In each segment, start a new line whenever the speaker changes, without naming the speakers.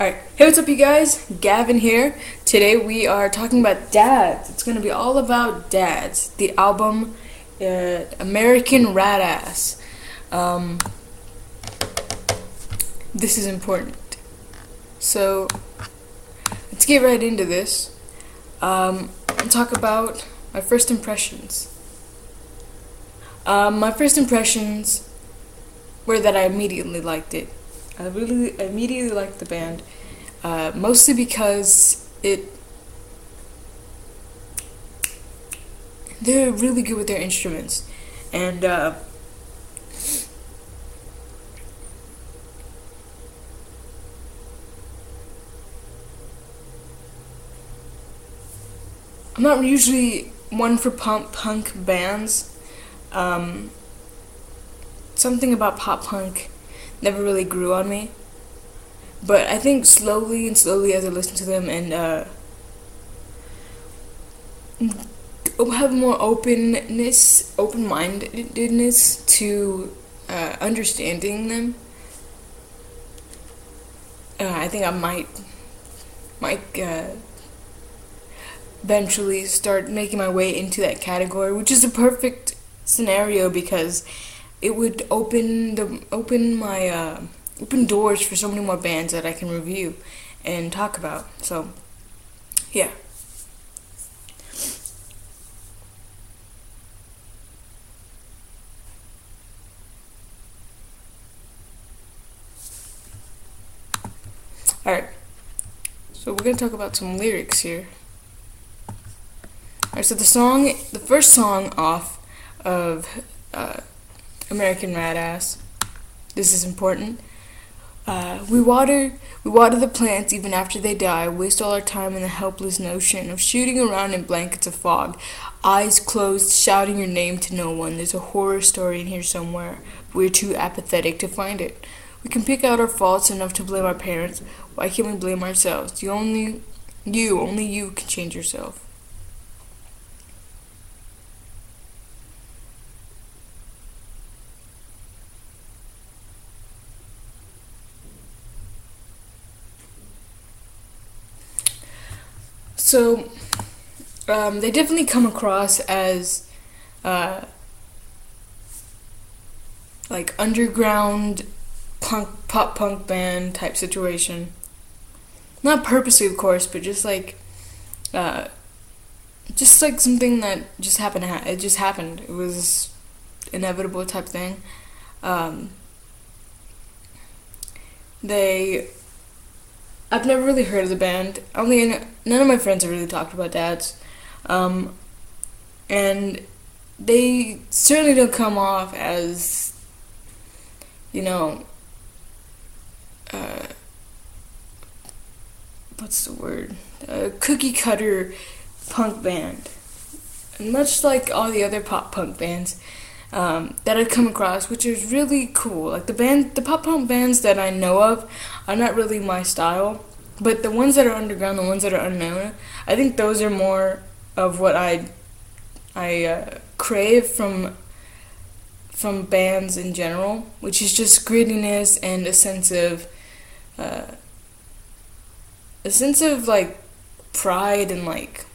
Alright, hey, what's up, you guys? Gavin here. Today we are talking about dads. It's going to be all about dads. The album, American Radass. This is important. So, let's get right into this. And talk about my first impressions. My first impressions were that I immediately liked it. I immediately liked the band, mostly because they're really good with their instruments, and I'm not usually one for punk bands. Something about pop punk never really grew on me, but I think slowly as I listen to them and have more open-mindedness to understanding them, I think I might eventually start making my way into that category, which is a perfect scenario because it would open doors for so many more bands that I can review and talk about. So, yeah. Alright, so we're going to talk about some lyrics here. Alright, so the first song off of American Radass, this is important. We water the plants even after they die, waste all our time in the helpless notion of shooting around in blankets of fog, eyes closed, shouting your name to no one. There's a horror story in here somewhere, but we're too apathetic to find it. We can pick out our faults enough to blame our parents. Why can't we blame ourselves? Only you can change yourself. So, they definitely come across as, like, underground pop punk band type situation. Not purposely, of course, but just like something that just happened. It just happened. It was inevitable type thing. I've never really heard of the band. None of my friends have really talked about dads. And they certainly don't come off as, what's the word? A cookie cutter punk band. And much like all the other pop punk bands that I've come across, which is really cool. Like the pop punk bands that I know of are not really my style, but the ones that are underground, the ones that are unknown, I think those are more of what I crave from bands in general, which is just grittiness and a sense of like pride and like,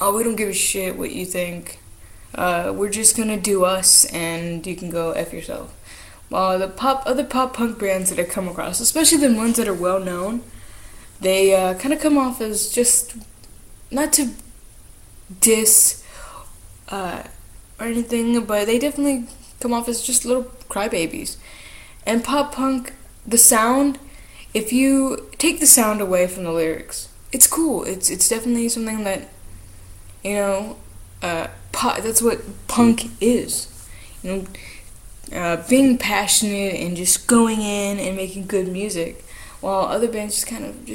oh, we don't give a shit what you think. We're just gonna do us, and you can go F yourself. While the other pop punk bands that I come across, especially the ones that are well known, they kind of come off as just, not to diss or anything, but they definitely come off as just little crybabies. And pop punk, the sound, if you take the sound away from the lyrics, it's cool. It's definitely something that, that's what punk is. Being passionate and just going in and making good music, while other bands just kind of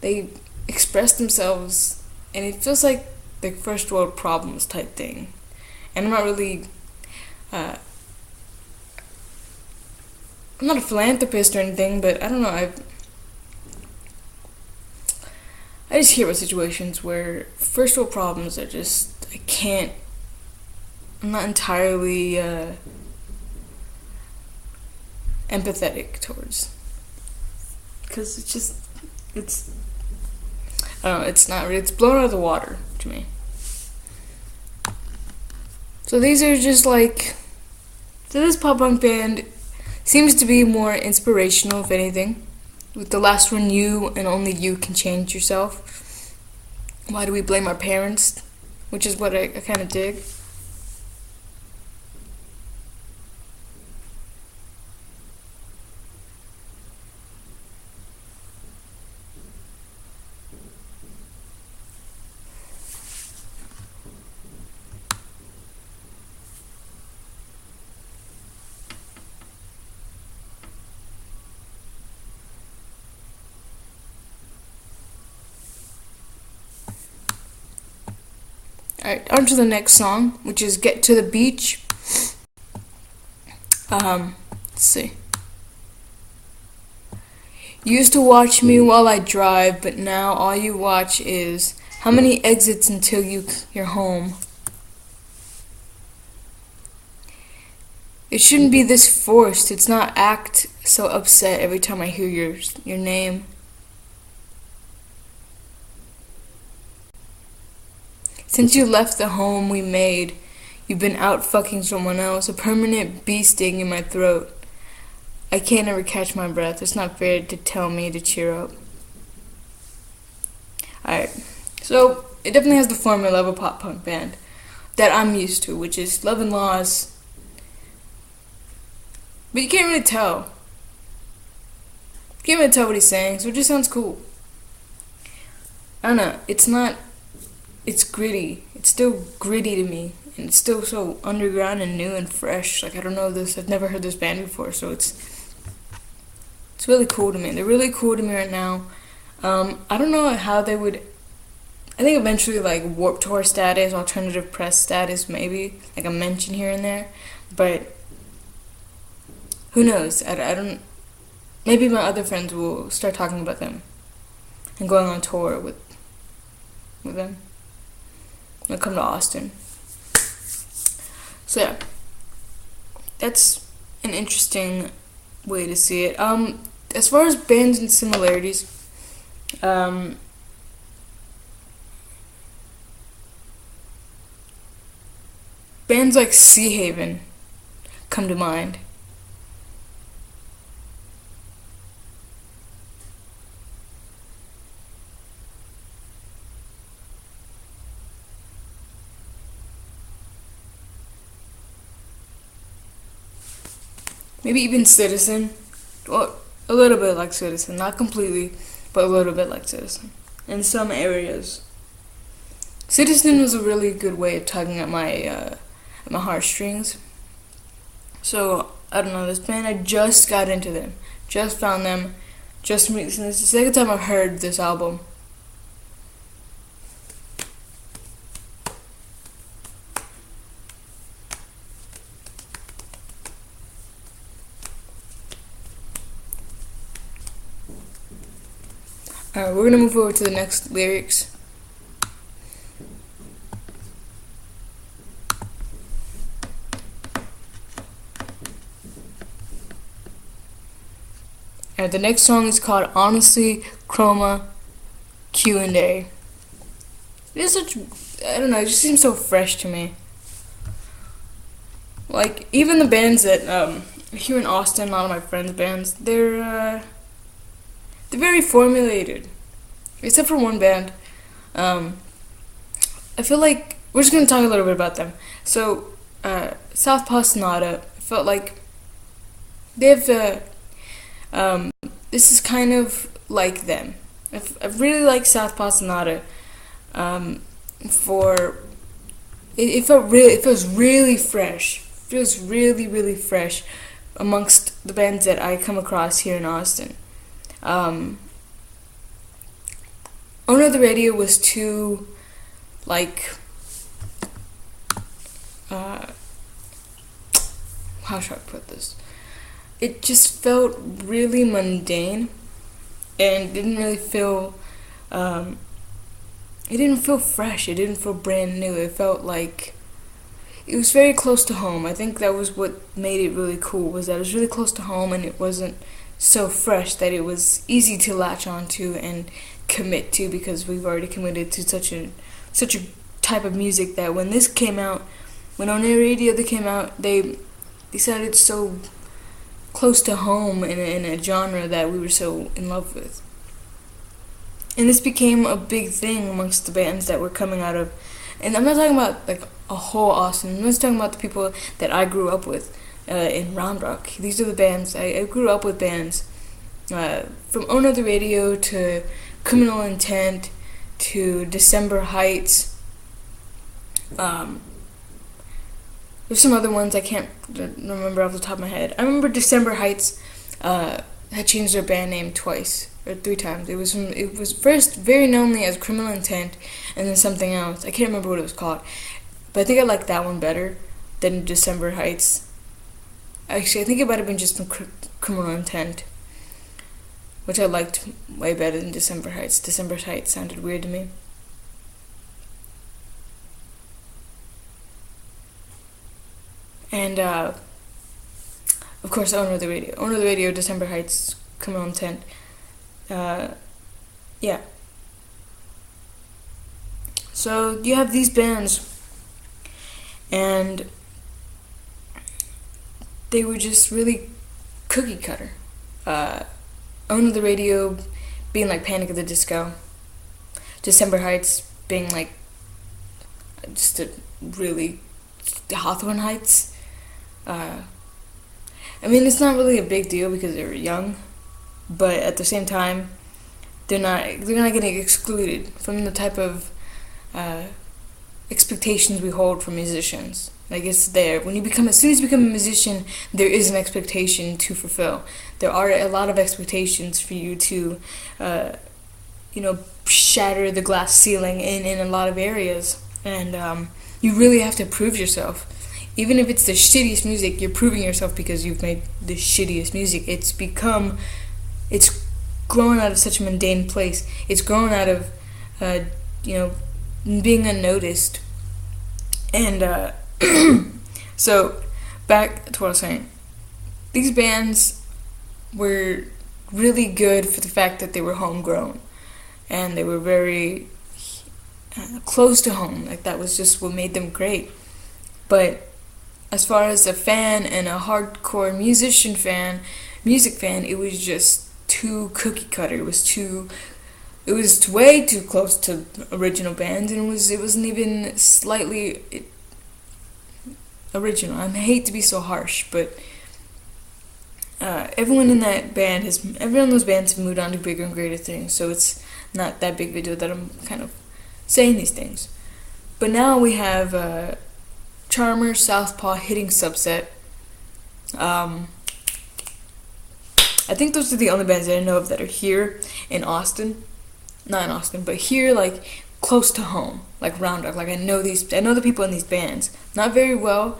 they express themselves, and it feels like the first world problems type thing. And I'm not really, I'm not a philanthropist or anything, but I don't know, I just hear about situations where first world problems are just, I'm not entirely empathetic towards. because it's I don't know, it's not really, it's blown out of the water to me. So these are just like, so this pop punk band seems to be more inspirational, if anything. With the last one, you and only you can change yourself. Why do we blame our parents? Which is what I kind of dig. Alright, on to the next song, which is Get to the Beach. Let's see. You used to watch me while I drive, but now all you watch is how many exits until you're home. It shouldn't be this forced. It's not act so upset every time I hear your name. Since you left the home we made, you've been out fucking someone else, a permanent bee sting in my throat. I can't ever catch my breath. It's not fair to tell me to cheer up. Alright, so it definitely has the formula of a pop punk band that I'm used to, which is love and loss. But you can't really tell. You can't really tell what he's saying, so it just sounds cool. I don't know, it's gritty. It's still gritty to me, and it's still so underground and new and fresh. Like, I don't know this. I've never heard this band before, so it's really cool to me. They're really cool to me right now. I don't know how they would. I think eventually, like, Warped Tour status, alternative press status, maybe like a mention here and there, but who knows? I don't. Maybe my other friends will start talking about them and going on tour with them. When I come to Austin. So yeah, that's an interesting way to see it. As far as bands and similarities, bands like Sea Haven come to mind. Maybe even Citizen. Well, a little bit like Citizen. Not completely, but a little bit like Citizen. In some areas. Citizen was a really good way of tugging at my heartstrings. So, I don't know, this band, I just got into them. Just found them. Just recently. It's the second time I've heard this album. Alright, we're gonna move over to the next lyrics. Alright, the next song is called Honestly Chroma Q&A. It's such, I don't know, it just seems so fresh to me. Like, even the bands that, here in Austin, a lot of my friends' bands, they're very formulated. Except for one band. I feel like we're just gonna talk a little bit about them. So, Southpaw Sonata, I felt like they have this is kind of like them. I really like Southpaw Sonata. It feels really fresh. It feels really, really fresh amongst the bands that I come across here in Austin. Owner of the Radio was too, like, how should I put this? It just felt really mundane, and didn't really feel, it didn't feel fresh, it didn't feel brand new, it felt like, it was very close to home. I think that was what made it really cool, was that it was really close to home, and it wasn't so fresh that it was easy to latch onto and commit to, because we've already committed to such a type of music that when this came out, when on the radio they came out, they sounded so close to home in a genre that we were so in love with. And this became a big thing amongst the bands that were coming out of, and I'm not talking about like a whole Austin, I'm just talking about the people that I grew up with in Round Rock. These are the bands, I grew up with bands from On the Radio to Criminal Intent to December Heights. There's some other ones I can't remember off the top of my head. I remember December Heights had changed their band name twice or 3 times. It was first very knownly as Criminal Intent, and then something else. I can't remember what it was called, but I think I liked that one better than December Heights. Actually, I think it might have been just Criminal Intent, which I liked way better than December Heights. December Heights sounded weird to me. And, of course, On the Radio. On the Radio, December Heights, Criminal Intent. Yeah. So, you have these bands, and they were just really cookie cutter. On the Radio being like Panic at the Disco. December Heights being like just a really Hawthorne Heights. I mean, it's not really a big deal because they were young, but at the same time, they're not getting excluded from the type of expectations we hold for musicians. Like, it's there. As soon as you become a musician, there is an expectation to fulfill. There are a lot of expectations for you to, shatter the glass ceiling in a lot of areas, and you really have to prove yourself. Even if it's the shittiest music, you're proving yourself because you've made the shittiest music. It's grown out of such a mundane place. It's grown out of, being unnoticed. And, so, back to what I was saying. These bands were really good for the fact that they were homegrown. And they were very close to home. Like, that was just what made them great. But as far as a fan and a hardcore music fan, it was just too cookie cutter. It was way too close to original bands, and it wasn't even slightly original. I hate to be so harsh, but everyone in those bands have moved on to bigger and greater things, so it's not that big of a deal that I'm kind of saying these things. But now we have Charmer, Southpaw, Hitting Subset. I think those are the only bands that I know of that are here in Austin. Not in Austin, but here, like, close to home, like Round Rock. Like, I know the people in these bands. Not very well,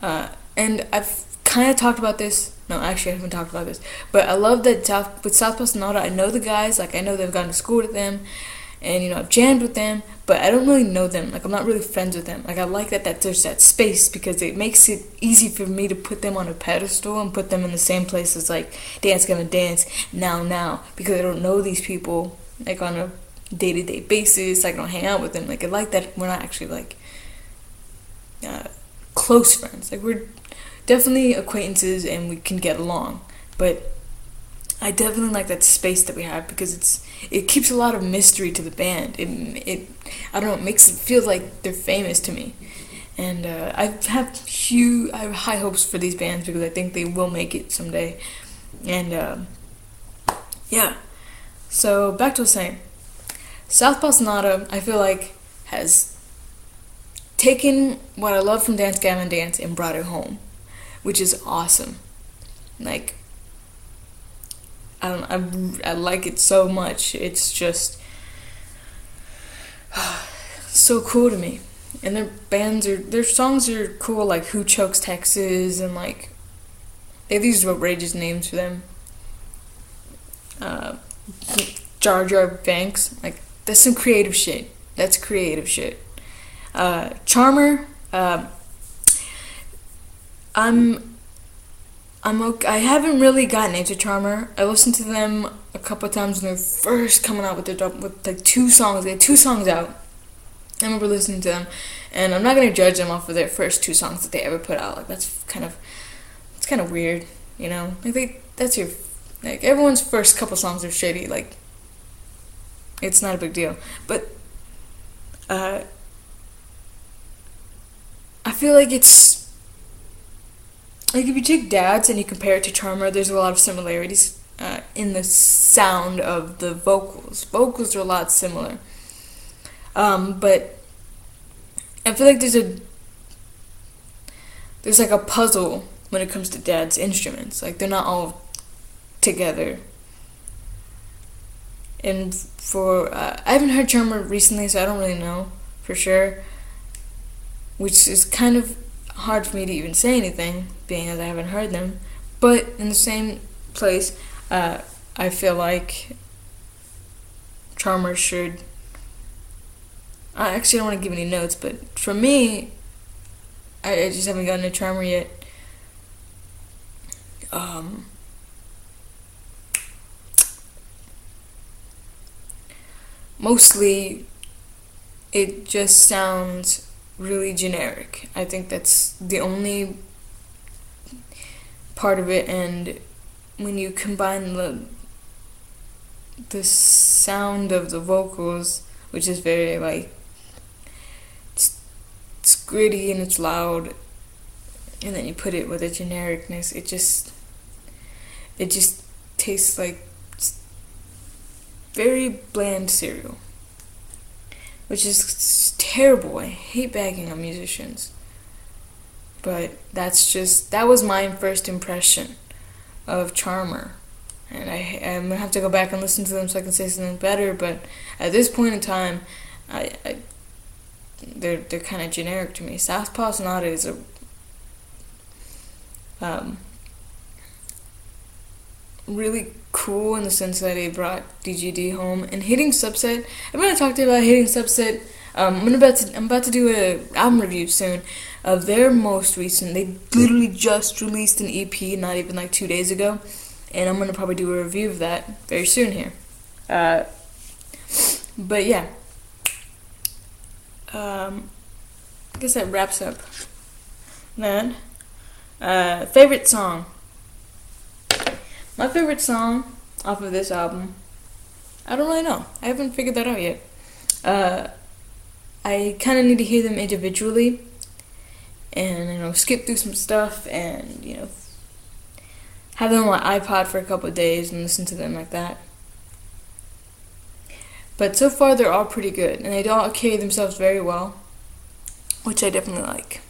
and I've kind of talked about this. No, actually, I haven't talked about this. But I love that with Southpaw Sonata, I know the guys. Like, I know they've gone to school with them, and, I've jammed with them, but I don't really know them. Like, I'm not really friends with them. Like, I like that there's that space, because it makes it easy for me to put them on a pedestal and put them in the same place as, like, Dance Gonna Dance, Now, because I don't know these people, like, on a day-to-day basis. Like, I don't hang out with them. Like, I like that we're not actually, like, close friends. Like, we're definitely acquaintances and we can get along, but I definitely like that space that we have, because it keeps a lot of mystery to the band. It I don't know, it makes it feel like they're famous to me. And I have high hopes for these bands, because I think they will make it someday. And yeah. So back to what I was saying. Southpaw Sonata, I feel like, has taken what I love from Dance Gavin Dance and brought it home, which is awesome. Like, I like it so much. It's just so cool to me. And their songs are cool, like Who Chokes Texas, and like they have these outrageous names for them. Jar Jar Banks, like, that's some creative shit. That's creative shit. Charmer, I'm I haven't really gotten into Charmer. I listened to them a couple of times when they were first coming out with like 2 songs. They had 2 songs out. I remember listening to them, and I'm not gonna judge them off of their first 2 songs that they ever put out. Like it's kind of weird, you know. That's your like everyone's first couple songs are shitty. Like it's not a big deal, but I feel like it's. Like, if you take Dads and you compare it to Charmer, there's a lot of similarities in the sound of the vocals. Vocals are a lot similar. But I feel like there's like a puzzle when it comes to Dad's instruments. Like, they're not all together. And I haven't heard Charmer recently, so I don't really know for sure. Which is kind of hard for me to even say anything, being as I haven't heard them. But in the same place, I feel like Charmer should. I actually don't want to give any notes, but for me, I just haven't gotten a Charmer yet. Mostly, it just sounds really generic. I think that's the only part of it, and when you combine the sound of the vocals, which is very like it's gritty and it's loud, and then you put it with a genericness, it just tastes like very bland cereal, which is terrible. I hate bagging on musicians, but that was my first impression of Charmer, and I'm gonna have to go back and listen to them so I can say something better. But at this point in time, they're kind of generic to me. Southpaw Sonata is a really cool in the sense that they brought DGD home, and Hitting Subset. I'm gonna talk to you about Hitting Subset. I'm about to do an album review soon of their most recent. They literally just released an EP not even like 2 days ago, and I'm gonna probably do a review of that very soon here. But yeah, I guess that wraps up that. Favorite song. My favorite song off of this album, I don't really know. I haven't figured that out yet. I kind of need to hear them individually and, skip through some stuff and, have them on my iPod for a couple of days and listen to them like that. But so far, they're all pretty good, and they all carry themselves very well, which I definitely like.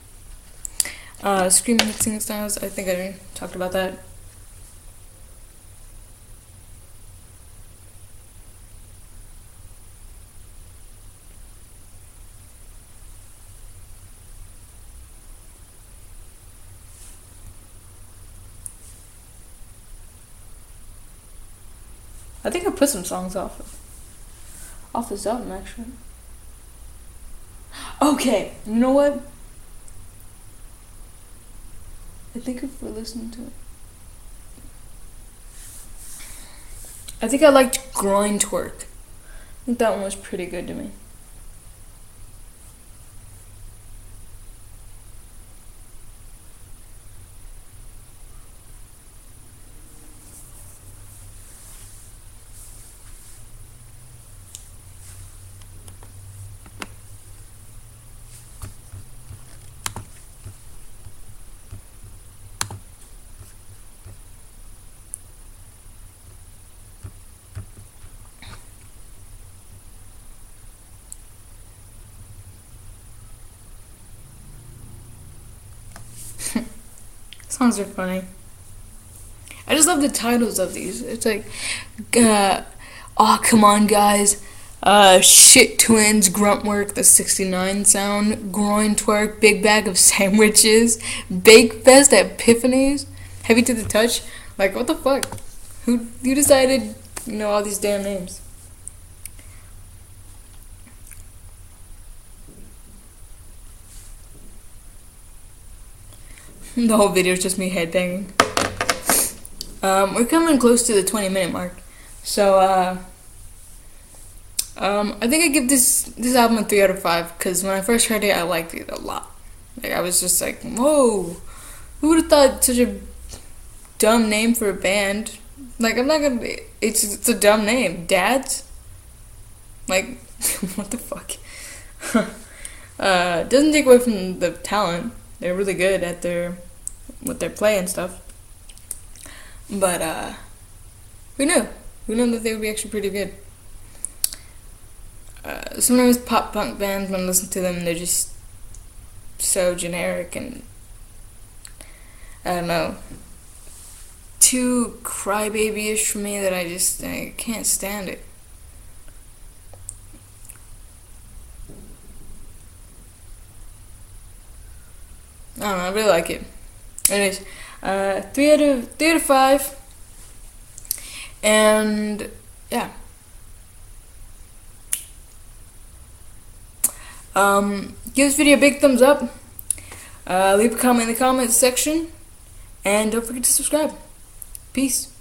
Screaming and Singing Styles, I think I already talked about that. I think I put some songs off this album, actually. Okay, you know what? I think if we're listening to it, I think I liked Groin Twerk. I think that one was pretty good to me. Songs are funny. I just love the titles of these. It's like, oh, come on, guys. Shit Twins, Grunt Work, the 69 sound, Groin Twerk, Big Bag of Sandwiches, Bake Fest at Epiphanies, Heavy to the Touch. Like, what the fuck? Who decided, all these damn names? The whole video is just me headbanging. We're coming close to the 20-minute mark, so I think I give this album a 3 out of 5 because when I first heard it, I liked it a lot. Like I was just like, whoa, who would have thought such a dumb name for a band? Like I'm not gonna. It's a dumb name, Dads. Like what the fuck? Doesn't take away from the talent. They're really good at what they play and stuff. But who knew? Who knew that they would be actually pretty good? Sometimes pop punk bands, when I listen to them, they're just so generic and I don't know, too crybaby-ish for me that I can't stand it. I don't know, I really like it. Anyways, 3 out of 5. And yeah. Give this video a big thumbs up. Leave a comment in the comments section. And don't forget to subscribe. Peace.